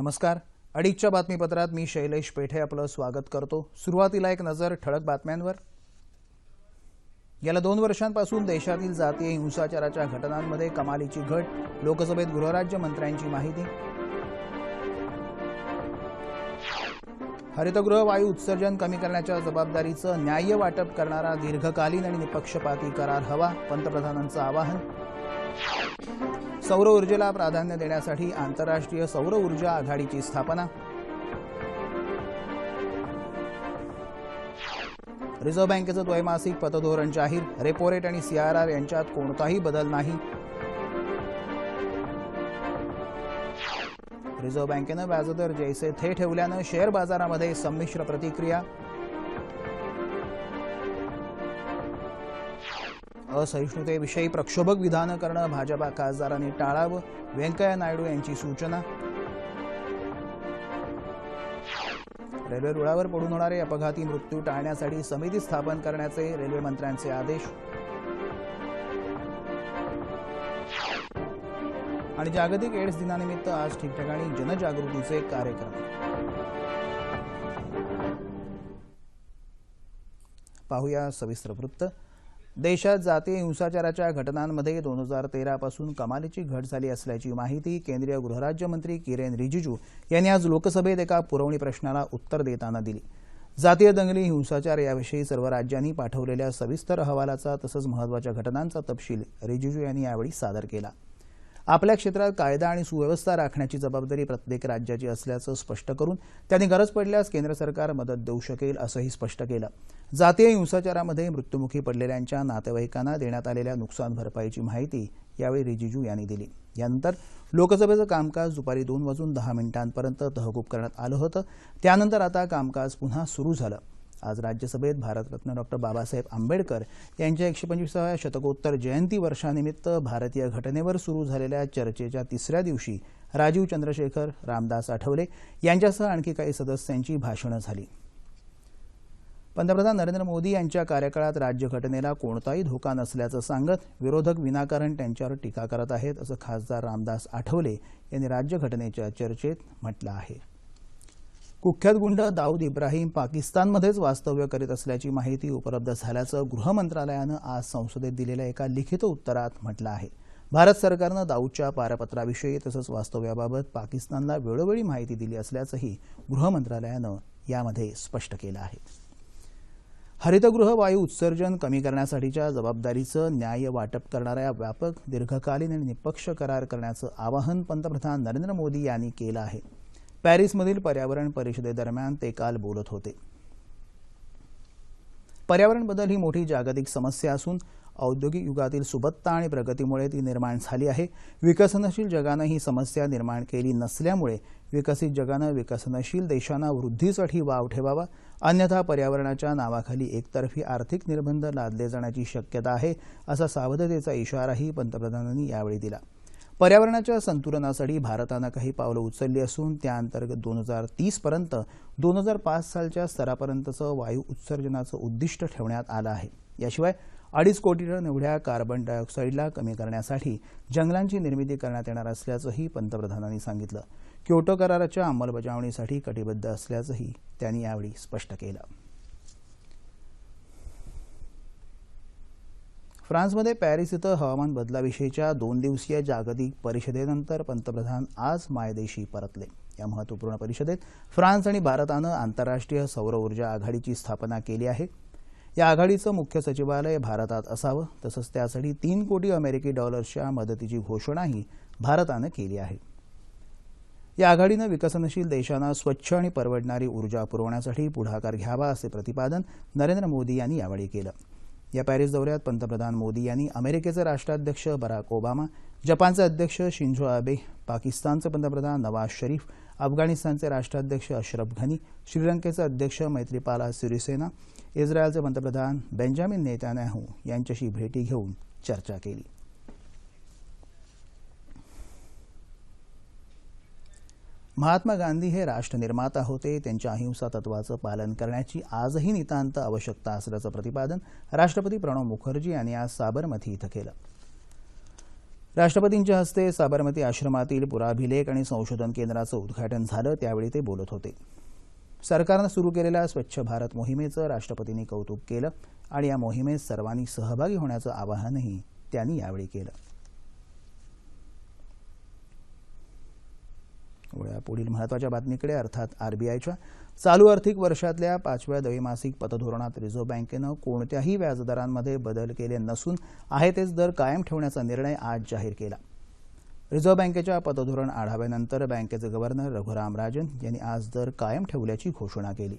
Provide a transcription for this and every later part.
नमस्कार. अडीचच्या बातमीपत्रात मी शैलेश पेठे आपलं स्वागत करतो. सुरुवातीला एक नजर ठळक बातम्यांवर. गेल्या 2 वर्षांपासून देशातील जातीय हिंसाचाराच्या घटनांमध्ये कमालीची घट. लोकसभेत गृहराज्य मंत्र्यांची माहिती. हरितगृह वायू उत्सर्जन कमी करण्याच्या जबाबदारीचं न्याय्य वाटप करणारा दीर्घकालीन आणि निपक्षपाती करार हवा, पंतप्रधानांचं आवाहन. सौर ऊर्जेला प्राधान्य देण्यासाठी आंतरराष्ट्रीय सौर ऊर्जा आघाडीची स्थापना. रिझर्व्ह बँकेचं द्वैमासिक पतधोरण जाहीर. रेपो रेट आणि CRR यांच्यात कोणताही बदल नाही. रिझर्व्ह बँकेनं व्याजदर जैसे थे ठेवल्यानं शेअर बाजारामध्ये संमिश्र प्रतिक्रिया. असहिष्णुतेविषयी प्रक्षोभक विधानं करणं भाजपा खासदारांनी टाळावं, व्यंकय्या नायडू यांची सूचना. रेल्वे रुळावर पडून होणारे अपघाती मृत्यू टाळण्यासाठी समिती स्थापन करण्याचे रेल्वे मंत्र्यांचे आदेश. आणि जागतिक एड्स दिनानिमित्त आज ठिकठिकाणी जनजागृतीचे कार्यक्रम. पाहूया सविस्तर वृत्त. देशात जातीय हिंसाचाराच्या घटनांमध्ये 2013 पासून कमालीची घट झाली असल्याची माहिती केंद्रीय गृहराज्यमंत्री किरेन रिजिजू यांनी आज लोकसभेत एका पुरवणी प्रश्नाला उत्तर देताना दिली. जातीय दंगली, हिंसाचार याविषयी सर्व राज्यांनी पाठवलेल्या सविस्तर अहवालाचा तसंच महत्त्वाच्या घटनांचा तपशील रिजिजू यांनी यावेळी सादर केला. आपल्या क्षेत्रात कायदा आणि सुव्यवस्था राखण्याची जबाबदारी प्रत्येक राज्याची असल्याचं स्पष्ट करून त्यांनी गरज पडल्यास केंद्र सरकार मदत देऊ शकेल असंही स्पष्ट केलं. जातीय हिंसाचारामध्ये मृत्युमुखी पडलेल्यांच्या नातेवाईकांना देण्यात आलेल्या नुकसान भरपाईची माहिती यावेळी रिजिजू यांनी दिली. यानंतर लोकसभेचं कामकाज दुपारी 2:10 तहकूब करण्यात आलं होतं. त्यानंतर आता कामकाज पुन्हा सुरू झालं. आज राज्यसभेत भारतरत्न डॉ. बाबासाहेब आंबेडकर यांच्या 125व्या शतकोत्तर जयंती वर्षानिमित्त भारतीय घटनेवर सुरू झालेल्या चर्चेच्या तिसऱ्या दिवशी राजीव चंद्रशेखर, रामदास आठवले यांच्यासह आणखी काही सदस्यांची भाषणं झाली. पंतप्रधान नरेंद्र मोदी यांच्या कार्यकाळात राज्यघटनेला कोणताही धोका नसल्याचं सांगत विरोधक विनाकारण त्यांच्यावर टीका करत आहेत असं खासदार रामदास आठवले यांनी राज्यघटनेच्या चर्चेत म्हटलं आहे. कुख्यात गुंड दाऊद इब्राहिम पाकिस्तानमध्येच वास्तव्य करीत असल्याची माहिती उपलब्ध झाल्याचं गृह मंत्रालयानं आज संसदेत दिलेल्या एका लिखित उत्तरात म्हटलं आहे. भारत सरकारनं दाऊदच्या पारपत्राविषयी तसंच वास्तव्याबाबत पाकिस्तानला वेळोवेळी माहिती दिली असल्याचंही गृह मंत्रालयानं यामध्ये स्पष्ट केलं आहे. हरितगृह वायू उत्सर्जन कमी करण्यासाठीच्या जबाबदारीचं न्याय्य वाटप करणाऱ्या व्यापक, दीर्घकालीन आणि निपक्ष करार करण्याचं आवाहन पंतप्रधान नरेंद्र मोदी यांनी केलं आहे. पॅरिसमधील पर्यावरण परिषदेदरम्यान ते काल बोलत होते. पर्यावरण बदल ही मोठी जागतिक समस्या असून औद्योगिक युगातील सुबत्ता आणि प्रगतीमुळे ती निर्माण झाली आहे. विकसनशील जगानं ही समस्या निर्माण केली नसल्यामुळे विकसित जगानं विकसनशील देशांना वृद्धीसाठी वाव ठेवावा, अन्यथा पर्यावरणाच्या नावाखाली एकतर्फी आर्थिक निर्बंध लादले जाण्याची शक्यता आहे असा सावधतेचा इशाराही पंतप्रधानांनी यावेळी दिला. पर्यावरणाच्या संतुलनासाठी भारतानं काही पावलं उचलली असून त्याअंतर्गत 2030 पर्यंत 2005 सालच्या स्तरापर्यंतचं वायू उत्सर्जनाचं उद्दिष्ट ठेवण्यात आलं आहे. याशिवाय 2.5 कोटी टन एवढ्या कार्बन डायऑक्साईडला कमी करण्यासाठी जंगलांची निर्मिती करण्यात येणार असल्याचंही पंतप्रधानांनी सांगितलं. क्योटो कराराच्या अंमलबजावणीसाठी कटिबद्ध असल्याचंही त्यांनी यावेळी स्पष्ट केलं. फ्रान्समध्ये पॅरिस इथं हवामान बदलाविषयीच्या 2 दिवसीय जागतिक परिषदेनंतर पंतप्रधान आज मायदेशी परतले. या महत्त्वपूर्ण परिषदेत फ्रान्स आणि भारतानं आंतरराष्ट्रीय सौर ऊर्जा आघाडीची स्थापना केली आहे. या आघाडीचं मुख्य सचिवालय भारतात असावं तसंच त्यासाठी $3 कोटी अमेरिकी डॉलर्सच्या मदतीची घोषणाही भारतानं केली आहे. या आघाडीनं विकसनशील देशांना स्वच्छ आणि परवडणारी ऊर्जा पुरवण्यासाठी पुढाकार घ्यावा असे प्रतिपादन नरेंद्र मोदी यांनी यावेळी केलं. या पॅरिस दौऱ्यात पंतप्रधान मोदी यांनी अमेरिकेचे राष्ट्राध्यक्ष बराक ओबामा, जपानचे अध्यक्ष शिंझो आबे, पाकिस्तानचे पंतप्रधान नवाज शरीफ, अफगाणिस्तानचे राष्ट्राध्यक्ष अशरफ घनी, श्रीलंकेचे अध्यक्ष मैत्रीपाला सिरिसेना, इस्रायलचे पंतप्रधान बेंजामिन नेतान्याहू यांच्याशी भेटी घेऊन चर्चा केली. महात्मा गांधी हे राष्ट्रनिर्माता होते. त्यांच्या अहिंसा तत्वाचं पालन करण्याची आजही नितांत आवश्यकता असल्याचं प्रतिपादन राष्ट्रपती प्रणव मुखर्जी यांनी आज साबरमती इथं केलं. राष्ट्रपतींच्या हस्ते साबरमती आश्रमातील पुराभिलेख आणि संशोधन केंद्राचं उद्घाटन झालं त्यावेळी ते बोलत होते. सरकारनं सुरू केलेल्या स्वच्छ भारत मोहिमेचं राष्ट्रपतींनी कौतुक केलं आणि या मोहिमेत सर्वांनी सहभागी होण्याचं आवाहनही त्यांनी यावेळी केलं. पुढील महत्त्वाच्या बातमीकडे, अर्थात आरबीआयच्या चालू आर्थिक वर्षातल्या 5व्या द्वैमासिक पतधोरणात रिझर्व्ह बँकेनं कोणत्याही व्याजदरांमध्ये बदल केले नसून आहे तेच दर कायम ठेवण्याचा निर्णय आज जाहीर केला. रिझर्व्ह बँकेच्या पतधोरण आढाव्यानंतर बँकेचे गव्हर्नर रघुराम राजन यांनी आज दर कायम ठेवल्याची घोषणा केली.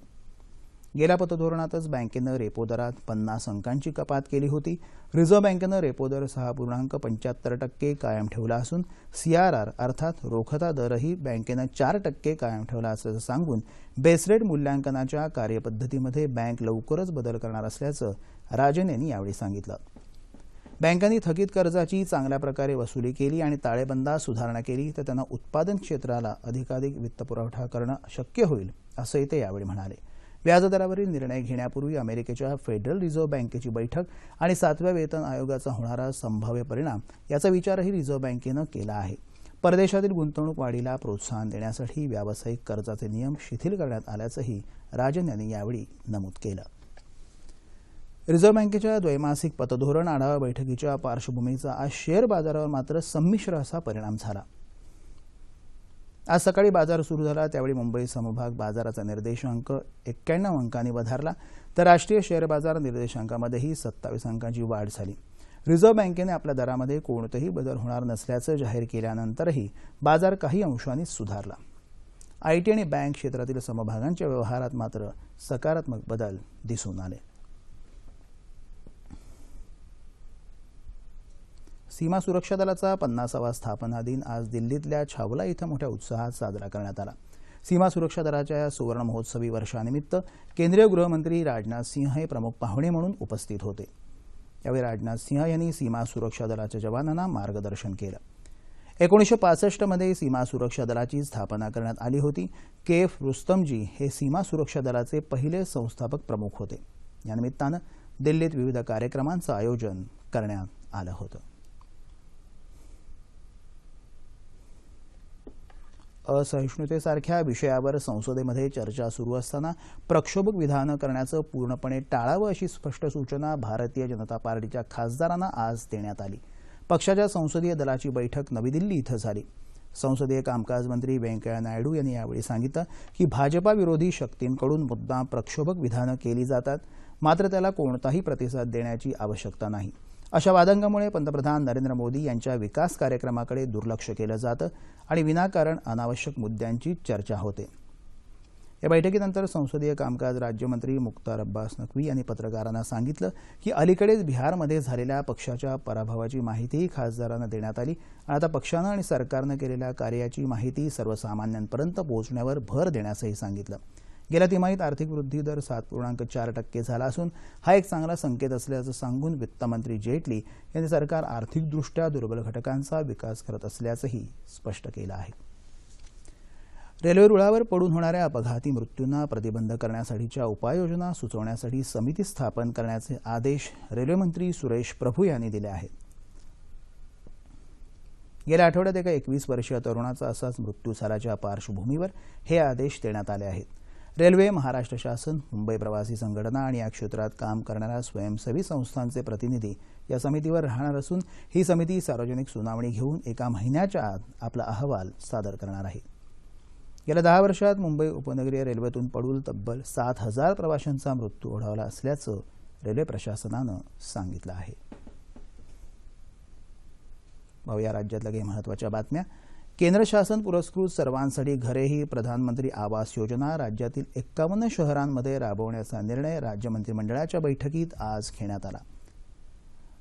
गेल्या पतधोरणातच बँकेनं रेपो दरात 50 अंकांची कपात केली होती. रिझर्व्ह बँकेनं रेपो दर 6.75% कायम ठेवला असून CRR अर्थात रोखता दरही बँकेनं 4% कायम ठेवला असल्याचं सांगून बेस रेट मूल्यांकनाच्या कार्यपद्धतीमध्ये बँक लवकरच बदल करणार असल्याचं राजन यांनी यावेळी सांगितलं. बँकांनी थकीत कर्जाची चांगल्या प्रकारे वसुली केली आणि ताळेबंदात सुधारणा केली तर त्यांना उत्पादन क्षेत्राला अधिकाधिक वित्तपुरवठा करणं शक्य होईल असंही ते यावेळी म्हणाले. व्याजदरावरील निर्णय घेण्यापूर्वी अमेरिकेच्या फेडरल रिझर्व्ह बँकेची बैठक आणि 7व्या वेतन आयोगाचा होणारा संभाव्य परिणाम याचा विचारही रिझर्व्ह बँकेनं केला आहे. परदेशातील गुंतवणूक वाढीला प्रोत्साहन देण्यासाठी व्यावसायिक कर्जाचे नियम शिथिल करण्यात आल्याचंही राजन यांनी यावेळी नमूद केलं. रिझर्व्ह बँकेच्या द्वैमासिक पतधोरण आढावा बैठकीच्या पार्श्वभूमीचा आज शेअर बाजारावर मात्र संमिश्र असा परिणाम झाला. आज सकाळी बाजार सुरू झाला त्यावेळी मुंबई समभाग बाजाराचा निर्देशांक 91 अंकांनी वधारला तर राष्ट्रीय शेअर बाजार निर्देशांकामध्येही 27 अंकांची वाढ झाली. रिझर्व्ह बँकेने आपल्या दरामध्ये कोणतेही बदल होणार नसल्याचं जाहीर केल्यानंतरही बाजार काही अंशांनी सुधारला. आयटी आणि बँक क्षेत्रातील समभागांच्या व्यवहारात मात्र सकारात्मक बदल दिसून आले. सीमा सुरक्षा दलाचा 50वा स्थापना दिन आज दिल्लीतल्या छावला इथं मोठ्या उत्साहात साजरा करण्यात आला. सीमा सुरक्षा दलाच्या या सुवर्ण महोत्सवी वर्षानिमित्त केंद्रीय गृहमंत्री राजनाथ सिंह हे प्रमुख पाहुणे म्हणून उपस्थित होते. यावेळी राजनाथ सिंह यांनी सीमा सुरक्षा दलाच्या जवानांना मार्गदर्शन केलं. 1965 मध्ये सीमा सुरक्षा दलाची स्थापना करण्यात आली होती. KF रुस्तमजी हे सीमा सुरक्षा दलाचे पहिले संस्थापक प्रमुख होते. या निमित्तानं दिल्लीत विविध कार्यक्रमांचं आयोजन करण्यात आलं होतं. असहिष्णुतेसारख्या विषयावर संसदेमध्ये चर्चा सुरू असताना प्रक्षोभक विधानं करण्याचं पूर्णपणे टाळावं अशी स्पष्ट सूचना भारतीय जनता पार्टीच्या खासदारांना आज देण्यात आली. पक्षाच्या संसदीय दलाची बैठक नवी दिल्ली इथं झाली. संसदीय कामकाज मंत्री व्यंकय्या नायडू यांनी यावेळी सांगितलं की भाजपा विरोधी शक्तींकडून मुद्दाम प्रक्षोभक विधानं केली जातात, मात्र त्याला कोणताही प्रतिसाद देण्याची आवश्यकता नाही. अशा वादांगामुळे पंतप्रधान नरेंद्र मोदी यांच्या विकास कार्यक्रमाकडे दुर्लक्ष केलं जातं आणि विनाकारण अनावश्यक मुद्द्यांची चर्चा होते. या बैठकीनंतर संसदीय कामकाज राज्यमंत्री मुख्तार अब्बास नक्वी यांनी पत्रकारांना सांगितलं की अलीकडेच बिहारमध्ये झालेल्या पक्षाच्या पराभवाची माहितीही खासदारांना देण्यात आली. आता पक्षानं आणि सरकारनं केलेल्या कार्याची माहिती सर्वसामान्यांपर्यंत पोहोचण्यावर भर देण्यासही सांगितलं. गेल्या तिमाहीत आर्थिक वृद्धी दर 7.4% झाला असून हा एक चांगला संकेत असल्याचं सांगून वित्तमंत्री जेटली यांनी सरकार आर्थिकदृष्ट्या दुर्बल घटकांचा विकास करत असल्याचंही स्पष्ट केलं आहे. रेल्वे रुळावर पडून होणाऱ्या अपघाती मृत्यूंना प्रतिबंध करण्यासाठीच्या उपाययोजना सुचवण्यासाठी समिती स्थापन करण्याचे आदेश रेल्वेमंत्री सुरेश प्रभू यांनी दिले आहेत. गेल्या आठवड्यात एका 21 वर्षीय तरुणाचा असाच मृत्यू झाल्याच्या पार्श्वभूमीवर हे आदेश देण्यात आले आहेत. रेल्वे, महाराष्ट्र शासन, मुंबई प्रवासी संघटना आणि या क्षेत्रात काम करणाऱ्या स्वयंसेवी संस्थांचे प्रतिनिधी या समितीवर राहणार असून ही समिती सार्वजनिक सुनावणी घेऊन एका महिन्याच्या आत आपला अहवाल सादर करणार आहे. गेल्या 10 वर्षात मुंबई उपनगरीय रेल्वेतून पडून तब्बल 7,000 प्रवाशांचा मृत्यू ओढावला असल्याचं रेल्वे प्रशासनानं सांगितलं आहे. पाहूया राज्यातल्या काही महत्त्वाच्या बातम्या. केंद्र शासन पुरस्कृत सर्वांसाठी घरे ही प्रधानमंत्री आवास योजना राज्यातील 51 शहरांमध्ये राबवण्याचा निर्णय राज्य मंत्रिमंडळाच्या बैठकीत आज घेण्यात आला.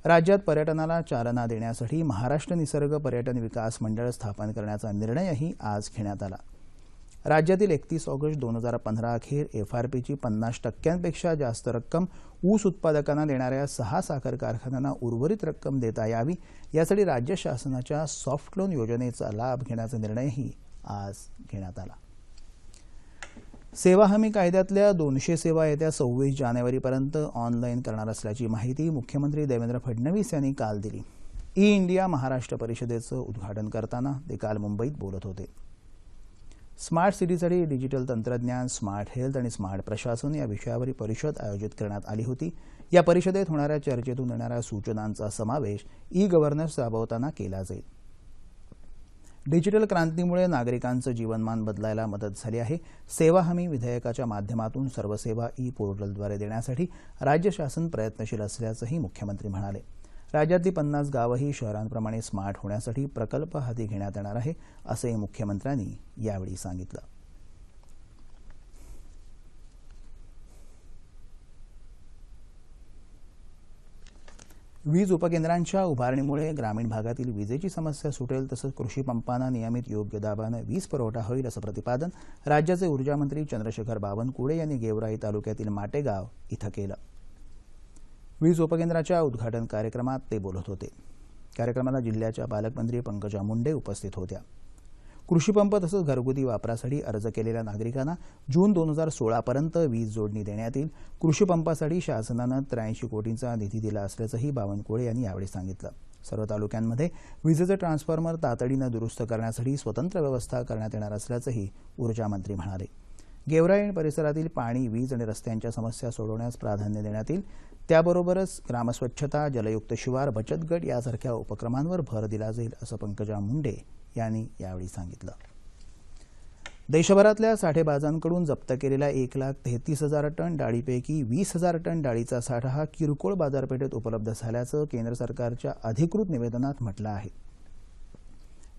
राज्यात पर्यटनाला चालना देण्यासाठी महाराष्ट्र निसर्ग पर्यटन विकास मंडळ स्थापन करण्याचा निर्णयही आज घेण्यात आला. राज्यातील 31 ऑगस्ट 2015 अखेर FRPची 50%पेक्षा जास्त रक्कम ऊस उत्पादकांना देणाऱ्या 6 साखर कारखान्यांना उर्वरित रक्कम देता यावी यासाठी राज्य शासनाच्या सॉफ्ट लोन योजनेचा लाभ घेण्याचा निर्णयही आज घेण्यात आला. सेवा हमी कायद्यातल्या 200 सेवा येत्या 26 जानेवारीपर्यंत ऑनलाईन करणार असल्याची माहिती मुख्यमंत्री देवेंद्र फडणवीस यांनी काल दिली. ई इंडिया महाराष्ट्र परिषदेचं उद्घाटन करताना ते काल मुंबईत बोलत होते. स्मार्ट सिटीसाठी डिजिटल तंत्रज्ञान, स्मार्ट हेल्थ आणि स्मार्ट प्रशासन या विषयावर परिषद आयोजित करण्यात आली होती. या परिषदेत होणाऱ्या चर्चेतून येणाऱ्या सूचनांचा समावेश ई गव्हर्नन्स राबवताना केला जाईल. डिजिटल क्रांतीमुळे नागरिकांचं जीवनमान बदलायला मदत झाली आहे. सेवा हमी विधेयकाच्या माध्यमातून सर्व सेवा ई पोर्टलद्वारे देण्यासाठी राज्य शासन प्रयत्नशील असल्याचंही मुख्यमंत्री म्हणाले. राज्यातली 50 गावंही शहरांप्रमाणे स्मार्ट होण्यासाठी प्रकल्प हाती घेण्यात येणार आहे, असंही मुख्यमंत्र्यांनी यावेळी सांगितलं. वीज उपकेंद्रांच्या उभारणीमुळे ग्रामीण भागातील विजेची समस्या सुटेल, तसंच कृषी पंपांना नियमित योग्य दाबानं वीज पुरवठा होईल, असं प्रतिपादन राज्याचे ऊर्जामंत्री चंद्रशेखर बावनकुळे यांनी गेवराई तालुक्यातील माटेगाव इथं केलं. वीज उपकेंद्राच्या उद्घाटन कार्यक्रमात ते बोलत होते. कार्यक्रमाला जिल्ह्याच्या पालकमंत्री पंकजा मुंडे उपस्थित होत्या. कृषी पंप तसंच घरगुती वापरासाठी अर्ज केलेल्या नागरिकांना जून 2016 पर्यंत वीज जोडणी देण्यात येईल. कृषी पंपासाठी शासनानं 83 कोटींचा निधी दिला असल्याचंही बावनकुळे यांनी यावेळी सांगितलं. सर्व तालुक्यांमध्ये विजेचे ट्रान्सफॉर्मर तातडीनं दुरुस्त करण्यासाठी स्वतंत्र व्यवस्था करण्यात येणार असल्याचंही ऊर्जामंत्री म्हणाले. गेवराई परिसरातील पाणी, वीज आणि रस्त्यांच्या समस्या सोडवण्यास प्राधान्य देण्यात येईल. त्याबरोबरच ग्रामस्वच्छता, जलयुक्त शिवार, बचत गट यासारख्या उपक्रमांवर भर दिला जाईल, असं पंकजा मुंडे यांनी यावेळी सांगितलं. देशभरातल्या साठेबाजांकडून जप्त केलेल्या 1,33,000 टन डाळीपैकी 20,000 टन डाळीचा साठा हा किरकोळ बाजारपेठेत उपलब्ध झाल्याचं केंद्र सरकारच्या अधिकृत निवेदनात म्हटलं आहे.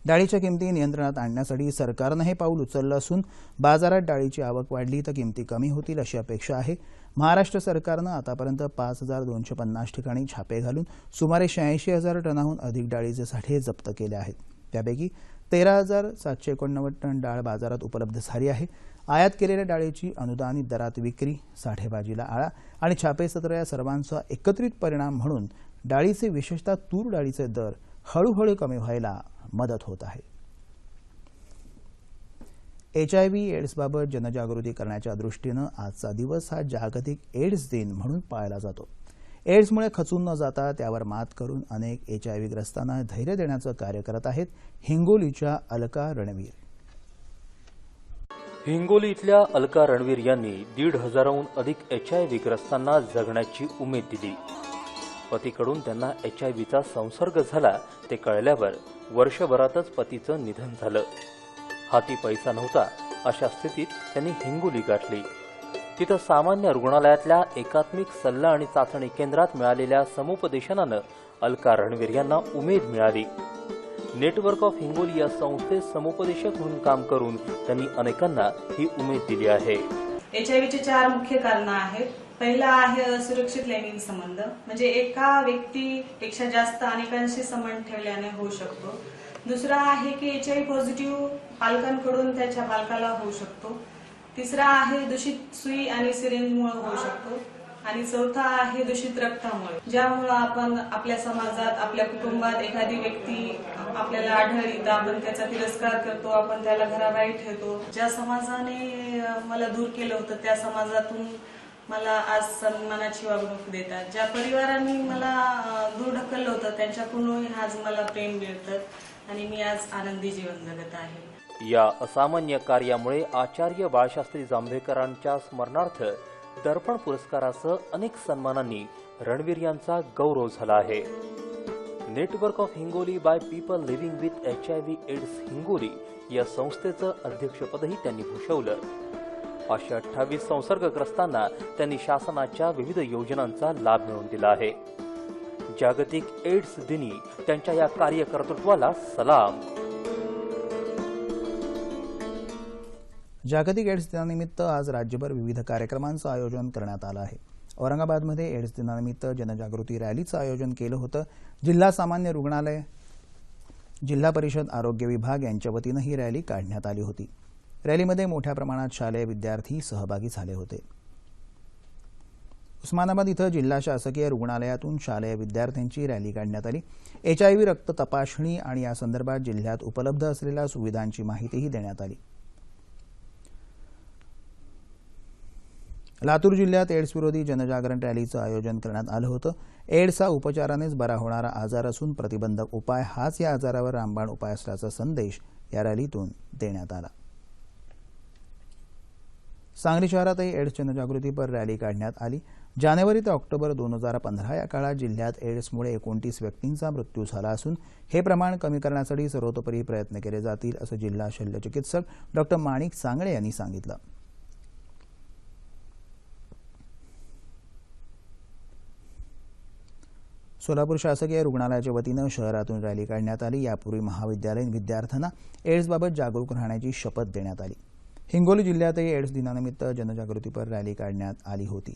डाळीच्या किमती नियंत्रणात आणण्यासाठी सरकारनं हे पाऊल उचललं असून बाजारात डाळीची आवक वाढली तर किमती कमी होतील अशी अपेक्षा आहे. महाराष्ट्र सरकारनं आतापर्यंत 5,250 ठिकाणी छापे घालून सुमारे 86,000 टनाहून अधिक डाळीचे साठे जप्त केले आहेत. त्यापैकी 13,789 टन डाळ बाजारात उपलब्ध झाली आहे. आयात केलेल्या डाळीची अनुदानित दरात विक्री, साठेबाजीला आळा आणि छापेसत्र या सर्वांचा एकत्रित परिणाम म्हणून डाळीचे, विशेषतः तूर डाळीचे दर हळूहळू कमी व्हायला मदत होत आहे. HIV एड्सबाबत जनजागृती करण्याच्या दृष्टीनं आजचा दिवस हा जागतिक एड्स दिन म्हणून पाळला जातो. एड्समुळे खचून न जाता त्यावर मात करून अनेक HIV ग्रस्तांना धैर्य देण्याचं कार्य करत आहेत हिंगोलीच्या अलका रणवीर. हिंगोली इथल्या अलका रणवीर यांनी 1,500हून अधिक HIV ग्रस्तांना जगण्याची उमेद दिली. पतीकडून त्यांना HIVचा संसर्ग झाला ते कळल्यावर वर्षभरातच पतीचं निधन झालं. हाती पैसा नव्हता, अशा स्थितीत त्यांनी हिंगोली गाठली. तिथं सामान्य रुग्णालयातल्या एकात्मिक सल्ला आणि चाचणी केंद्रात मिळालेल्या समुपदेशनानं अलका रणवीर यांना उमेद मिळाली. नेटवर्क ऑफ हिंगोली या संस्थेत समुपदेशक म्हणून काम करून त्यांनी अनेकांना ही उमेद दिली आहे. HIVचे 4 मुख्य कारणं आहेत. पहिला आहे असुरक्षित लैंगिक संबंध, म्हणजे एका व्यक्तीपेक्षा जास्त अनेकांशी संबंध ठेवल्याने होऊ शकतो. दुसरा आहे की HIV पॉझिटिव्ह पालकांकडून त्याच्या बालकाला होऊ शकतो. तिसरा आहे दूषित सुई आणि सिरिंजमुळे होऊ शकतो. आणि चौथा आहे दूषित रक्तामुळे, ज्यामुळे आपण आपल्या समाजात, आपल्या कुटुंबात एखादी व्यक्ती आपल्याला आढळली तर आपण त्याचा तिरस्कार करतो, आपण त्याला घराबाहेर ठेवतो. ज्या समाजाने मला दूर केलं होतं त्या समाजातून मला आज सन्मानाची वागणूक देतात. ज्या परिवारांनी मला दूर ढकललं होतं त्यांच्याकडून आज मला प्रेम मिळतं आणि मी आज आनंदी जीवन जगत आहे. या असामान्य कार्यामुळे आचार्य बाळशास्त्री जांभेकरांच्या स्मरणार्थ दर्पण पुरस्कारासह अनेक सन्मानांनी रणवीर यांचा गौरव झाला आहे. Network of Hingoli by people living with HIV AIDS Hingoli या संस्थेचं अध्यक्षपदही त्यांनी भूषवलं. 528 संसर्गग्रस्तांना त्यांनी शासनाच्या विविध योजनांचा लाभ मिळवून दिला आहे. जागतिक एड्स दिनी त्यांच्या या कार्यकर्तृत्वाला सलाम. जागतिक एड्स दिनानिमित्त आज राज्यभर विविध कार्यक्रमांचं आयोजन करण्यात आलं आहे. औरंगाबादमध्ये एड्स दिनानिमित्त जनजागृती रॅलीचं आयोजन केलं होतं. जिल्हा सामान्य रुग्णालय, जिल्हा परिषद आरोग्य विभाग यांच्या वतीनं ही रॅली काढण्यात आली होती. रॅलीमध्ये मोठ्या प्रमाणात शालेय विद्यार्थी सहभागी झाले होते. उस्मानाबाद इथं जिल्हा शासकीय रुग्णालयातून शालेय विद्यार्थ्यांची रॅली काढण्यात आली. HIV रक्त तपासणी आणि या संदर्भात जिल्ह्यात उपलब्ध असलेल्या सुविधांची माहितीही देण्यात आली. लातूर जिल्ह्यात एड्स विरोधी जनजागरण रॅलीचं आयोजन करण्यात आलं होतं. एड्स हा उपचारानेच बरा होणारा आजार असून प्रतिबंधक उपाय हाच या आजारावर रामबाण उपाय असल्याचा संदेश या रॅलीतून देण्यात आला. सांगली शहरातही एड्स जनजागृतीपर रॅली काढण्यात आली. जानेवारी ते ऑक्टोबर 2015 या काळात जिल्ह्यात एड्समुळे 29 व्यक्तींचा मृत्यू झाला असून हे प्रमाण कमी करण्यासाठी सर्वतोपरी प्रयत्न केले जातील असं जिल्हा शल्यचिकित्सक डॉ. माणिक सांगळे यांनी सांगितलं. सोलापूर शासकीय रुग्णालयाच्या वतीनं शहरातून रॅली काढण्यात आली. यापूर्वी महाविद्यालयीन विद्यार्थ्यांना एड्सबाबत जागरूक राहण्याची शपथ देण्यात आली. हिंगोली जिल्ह्यातही एड्स दिनानिमित्त जनजागृतीपर रॅली काढण्यात आली होती.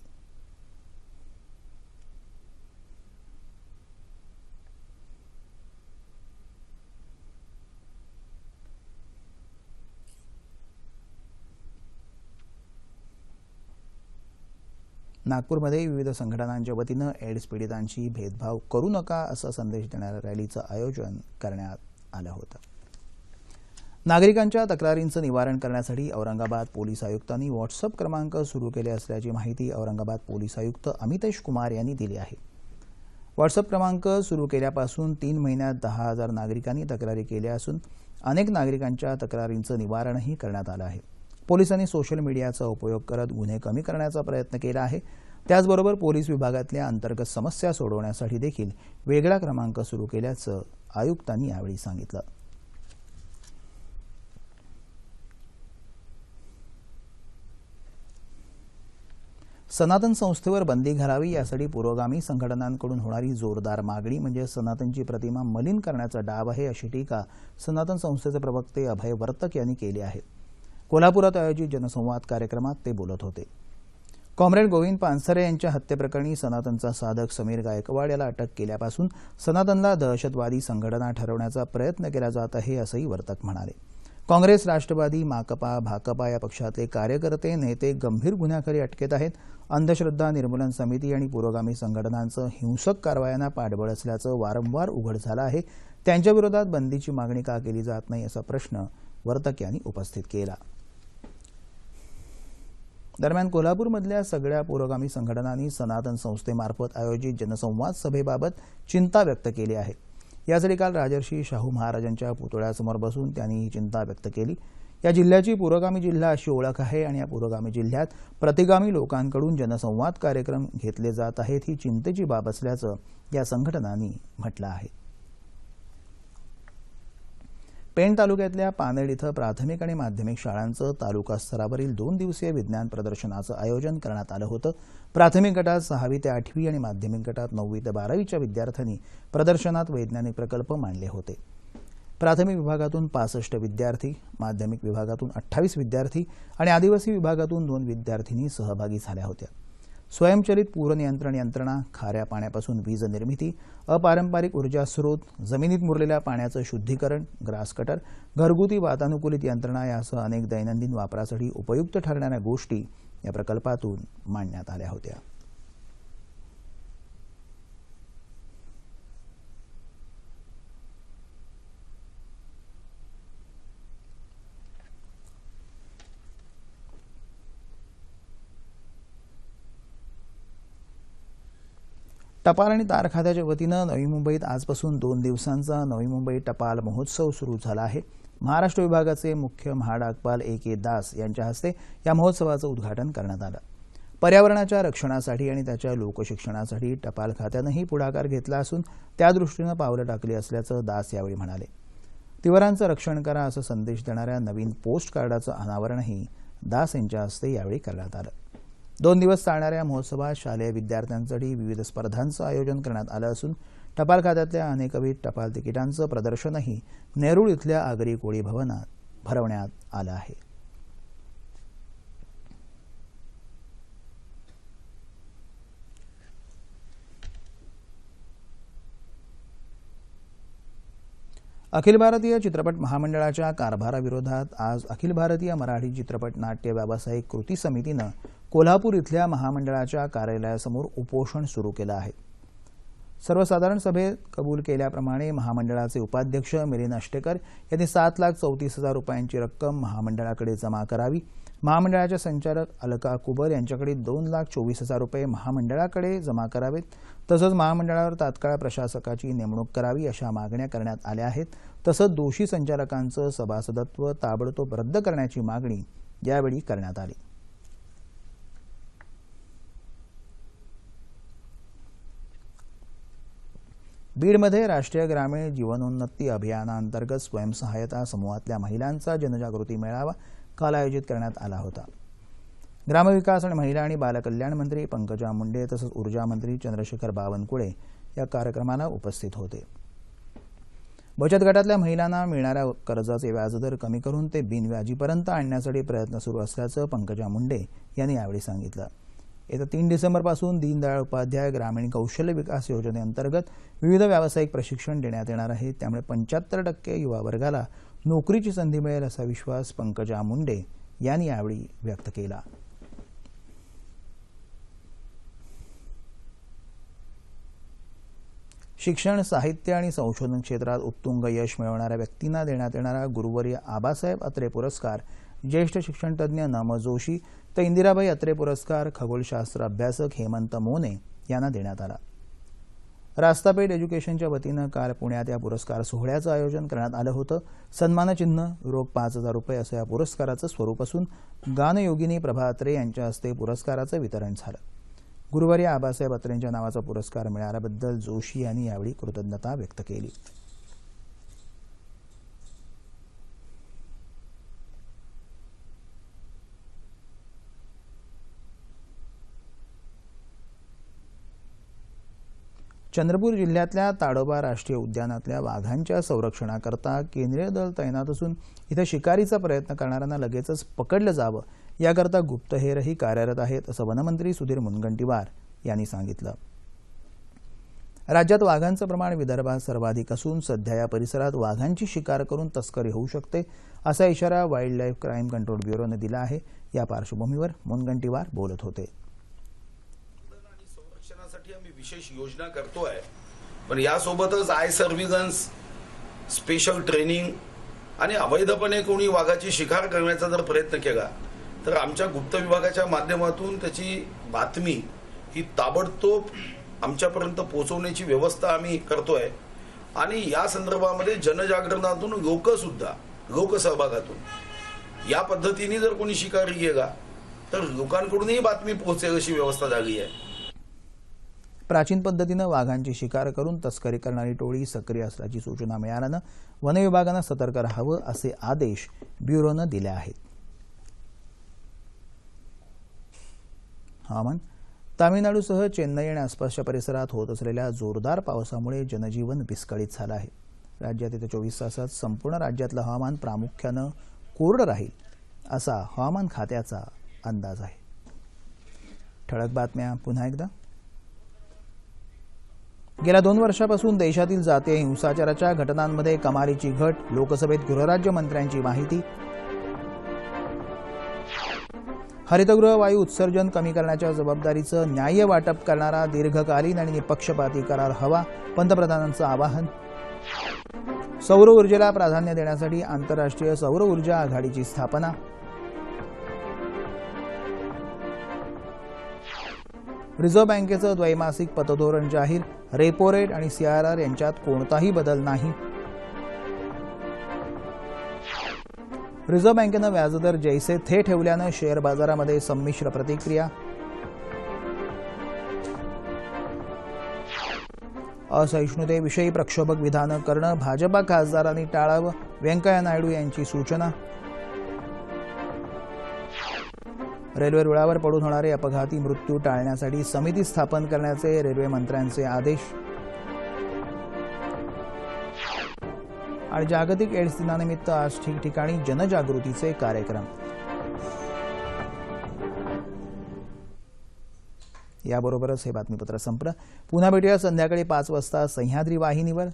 नागपूरमध्ये विविध संघटनांच्या वतीनं एड्स पीडितांशी भेदभाव करू नका असा संदेश देणाऱ्या रॅलीचं आयोजन करण्यात आलं होतं. नागरिकांच्या तक्रारींचं निवारण करण्यासाठी औरंगाबाद पोलीस आयुक्तांनी व्हॉट्सअप क्रमांक सुरू केले असल्याची माहिती औरंगाबाद पोलीस आयुक्त अमितेश कुमार यांनी दिली आहे. व्हॉट्सअप क्रमांक सुरू केल्यापासून 3 महिन्यात 10,000 नागरिकांनी तक्रारी केल्या असून अनेक नागरिकांच्या तक्रारींचं निवारणही करण्यात आलं आहे. पोलिसांनी सोशल मीडियाचा उपयोग करत गुन्हे कमी करण्याचा प्रयत्न केला आहे. त्याचबरोबर पोलीस विभागातल्या अंतर्गत समस्या सोडवण्यासाठी देखील वेगळा क्रमांक सुरू केल्याचं आयुक्तांनी यावेळी सांगितलं. सनातन संस्थेवर बंदी घालावी यासाठी पुरोगामी संघटनांकडून होणारी जोरदार मागणी म्हणजे सनातनची प्रतिमा मलिन करण्याचा डाव आहे अशी टीका सनातन संस्थेचे प्रवक्ते अभय वर्तक यांनी केली आहे. कोल्हापुरात आयोजित जनसंवाद कार्यक्रमात ते बोलत होते. कॉम्रेड गोविंद पानसरे यांच्या हत्येप्रकरणी सनातनचा साधक समीर गायकवाड याला अटक केल्यापासून सनातनला दहशतवादी संघटना ठरवण्याचा प्रयत्न केला जात आहे असंही वर्तक म्हणाले. काँग्रेस, राष्ट्रवादी, माकपा, भाकपा या पक्षातले कार्यकर्ते, नेते गंभीर गुन्ह्याखाली अटकेत आहेत. अंधश्रद्धा निर्मूलन समिती आणि पुरोगामी संघटनांचं हिंसक कारवायांना पाठबळ असल्याचं वारंवार उघड झालं आहे. त्यांच्याविरोधात बंदीची मागणी का केली जात नाही असा प्रश्न वर्तक यांनी उपस्थित केला. दरम्यान कोल्हापूरमधल्या सगळ्या पुरोगामी संघटनांनी सनातन संस्थेमार्फत आयोजित जनसंवाद सभेबाबत चिंता व्यक्त केली आहे. यासाठी काल राजर्षी शाहू महाराजांच्या पुतळ्यासमोर बसून त्यांनी ही चिंता व्यक्त केली. या जिल्ह्याची पुरोगामी जिल्हा अशी ओळख आहे आणि या पुरोगामी जिल्ह्यात प्रतिगामी लोकांकडून जनसंवाद कार्यक्रम घेतले जात आहेत ही चिंतेची बाब असल्याचं या संघटनांनी म्हटलं आहे. पेण तालुक्यातल्या पानेड इथं प्राथमिक आणि माध्यमिक शाळांचं तालुका स्तरावरील 2 दिवसीय विज्ञान प्रदर्शनाचं आयोजन करण्यात आलं होतं. प्राथमिक गटात 6वी ते 8वी आणि माध्यमिक गटात 9वी ते 12वीच्या विद्यार्थ्यांनी प्रदर्शनात वैज्ञानिक प्रकल्प मांडले होते. प्राथमिक विभागातून 65 विद्यार्थी, माध्यमिक विभागातून 28 विद्यार्थी आणि आदिवासी विभागातून 2 विद्यार्थिनी सहभागी झाल्या होत्या. स्वयंचलित पूर नियंत्रण यंत्रणा, खाऱ्या पाण्यापासून वीज निर्मिती, अपारंपरिक ऊर्जा स्रोत, जमिनीत मुरलेल्या पाण्याचं शुद्धीकरण, ग्रास कटर, घरगुती वातानुकूलित यंत्रणा यासह अनेक दैनंदिन वापरासाठी उपयुक्त ठरणाऱ्या गोष्टी या प्रकल्पातून मांडण्यात आल्या होत्या. टपाल आणि तार खात्याच्या वतीनं नवी मुंबईत आजपासून 2 दिवसांचा नवी मुंबई टपाल महोत्सव सुरू झाला आहे. महाराष्ट्र विभागाचे मुख्य महाडाकपाल A.K. दास यांच्या हस्ते या महोत्सवाचं उद्घाटन करण्यात आलं. पर्यावरणाच्या रक्षणासाठी आणि त्याच्या लोकशिक्षणासाठी टपाल खात्यानंही पुढाकार घेतला असून त्यादृष्टीनं पावलं टाकली असल्याचं दास यावेळी म्हणाले. तिवरांचं रक्षण करा असा संदेश देणाऱ्या नवीन पोस्ट कार्डाचं अनावरणही दास यांच्या हस्ते यावेळी करण्यात आलं. 2 दिवस चालणाऱ्या महोत्सवात शालेय विद्यार्थ्यांसाठी विविध स्पर्धांचं आयोजन करण्यात आलं असून टपाल खात्यातल्या अनेकविध टपाल तिकिटांचं प्रदर्शनही नेरूळ इथल्या आगरी कोळी भवनात भरवण्यात आलं आहे. अखिल भारतीय चित्रपट महामंडळाच्या कारभाराविरोधात आज अखिल भारतीय मराठी चित्रपट नाट्य व्यावसायिक कृती समितीनं कोल्हापूर इथल्या महामंडळाच्या कार्यालयासमोर उपोषण सुरू केलं आहे. सर्वसाधारण सभेत कबूल केल्याप्रमाणे महामंडळाचे उपाध्यक्ष मिलिंद अष्टेकर यांनी 7,34,000 रुपयांची रक्कम महामंडळाकडे जमा करावी. महामंडळाच्या संचालक अलका कुबल यांच्याकडे 2,24,000 रुपये महामंडळाकडे जमा करावेत. तसंच महामंडळावर तात्काळ प्रशासकाची नेमणूक करावी अशा मागण्या करण्यात आल्या आहेत. तसंच दोषी संचालकांचं सभासदत्व ताबडतोब रद्द करण्याची मागणी यावेळी करण्यात आली. बीडमध्ये राष्ट्रीय ग्रामीण जीवनोन्नती अभियानांतर्गत स्वयंसहायता समूहातल्या महिलांचा जनजागृती मेळावा काल आयोजित करण्यात आला होता. ग्रामविकास आणि महिला आणि बालकल्याण मंत्री पंकजा मुंडे तसंच ऊर्जा मंत्री चंद्रशेखर बावनकुळे या कार्यक्रमाला उपस्थित होते. बचत गटातल्या महिलांना मिळणाऱ्या कर्जाचे व्याजदर कमी करून ते बिनव्याजीपर्यंत आणण्यासाठी प्रयत्न सुरू असल्याचं पंकजा मुंडे यांनी यावेळी सांगितलं. येत्या 3 डिसेंबरपासून दीनदयाळ उपाध्याय ग्रामीण कौशल्य विकास योजनेअंतर्गत विविध व्यावसायिक प्रशिक्षण देण्यात येणार आहे. त्यामुळे 75% युवा वर्गाला नोकरीची संधी मिळेल असा विश्वास पंकजा मुंडे यांनी यावेळी व्यक्त केला. शिक्षण, साहित्य आणि संशोधन क्षेत्रात उत्तुंग यश मिळवणाऱ्या व्यक्तींना देण्यात येणारा गुरुवर्य आबासाहेब अत्रे पुरस्कार ज्येष्ठ शिक्षणतज्ज्ञ नम जोशी तर इंदिराबाई अत्रे पुरस्कार खगोलशास्त्र अभ्यासक हेमंत मोने यांना देण्यात आला. रास्तापेठ एज्युकेशनच्या वतीनं काल पुण्यात या पुरस्कार सोहळ्याचं आयोजन करण्यात आलं होतं. सन्मानचिन्ह, रोख 5,000 रुपये असं या पुरस्काराचं स्वरूप असून गानयोगिनी प्रभा अत्रे यांच्या हस्ते पुरस्काराचं वितरण झालं. गुरुवर्य आबासाहेब अत्रेंच्या नावाचा पुरस्कार मिळाल्याबद्दल जोशी यांनी यावेळी कृतज्ञता व्यक्त केली. चंद्रपूर जिल्ह्यातल्या ताडोबा राष्ट्रीय उद्यानातल्या वाघांच्या संरक्षणाकरता केंद्रीय दल तैनात असून इथं शिकारीचा प्रयत्न करणाऱ्यांना लगेचच पकडलं जावं याकरता गुप्तहेरही कार्यरत आहेत असं वनमंत्री सुधीर मुनगंटीवार यांनी सांगितलं. राज्यात वाघांचं प्रमाण विदर्भात सर्वाधिक असून सध्या या परिसरात वाघांची शिकार करून तस्करी होऊ शकते असा इशारा वाईल्ड लाईफ क्राईम कंट्रोल ब्युरोने दिला आहे. या पार्श्वभूमीवर मुनगंटीवार बोलत होते. संरक्षणासाठी आम्ही विशेष योजना करतोय, पण यासोबतच आय सर्व्हिलन्स, स्पेशल ट्रेनिंग आणि अवैधपणे कोणी वाघाची शिकार करण्याचा जर प्रयत्न केला तर आमच्या गुप्त विभागाच्या माध्यमातून त्याची बातमी ही ताबडतोब आमच्यापर्यंत पोहोचवण्याची व्यवस्था आम्ही करतोय. आणि या संदर्भामध्ये जनजागरणातून लोकसहभागातून या पद्धतीने जर कोणी शिकारी गेला तर लोकांकडूनही बातमी पोहोचेल अशी व्यवस्था झाली आहे. प्राचीन पद्धतीनं वाघांची शिकार करून तस्करी करणारी टोळी सक्रिय असल्याची सूचना मिळाल्यानं वन विभागानं सतर्क राहावं असे आदेश ब्युरोनं दिले आहेत. हवामान. तामिळनाडूसह चेन्नई आणि आसपासच्या परिसरात होत असलेल्या जोरदार पावसामुळे जनजीवन विस्कळीत झालं आहे. राज्यात येत्या 24 तासात संपूर्ण राज्यातलं हवामान प्रामुख्यानं कोरडं राहील असा हवामान खात्याचा अंदाज आहे. ठळक बातम्या पुन्हा एकदा. गेल्या 2 वर्षापासून देशातील जातीय हिंसाचाराच्या घटनांमध्ये कमालीची घट, लोकसभेत गृहराज्यमंत्र्यांची माहिती. हरितगृह वायू उत्सर्जन कमी करण्याच्या जबाबदारीचं न्याय्य वाटप करणारा दीर्घकालीन आणि निपक्षपाती करार हवा, पंतप्रधानांचं आवाहन. सौर ऊर्जेला प्राधान्य देण्यासाठी आंतरराष्ट्रीय सौर ऊर्जा आघाडीची स्थापना. रिझर्व्ह बँकेचं द्वैमासिक पतधोरण जाहीर, रेपो रेट आणि CRR यांच्यात कोणताही बदल नाही. रिझर्व्ह बँकेनं व्याजदर जैसे थे ठेवल्यानं शेअर बाजारामध्ये संमिश्र प्रतिक्रिया. असहिष्णुतेविषयी प्रक्षोभक विधानं करणं भाजपा खासदारांनी टाळावं, व्यंकय्या नायडू यांची सूचना. रेल्वे रुळावर पडून होणारे अपघाती मृत्यू टाळण्यासाठी समिती स्थापन करण्याचे रेल्वे मंत्र्यांचे आदेश. आणि जागतिक एड्स दिनानिमित्त आज ठिकठिकाणी जनजागृतीचे कार्यक्रम. याबरोबरच हे बातमीपत्र संपलं. पुन्हा भेटूया संध्याकाळी 5 वाजता सह्याद्री वाहिनीवर.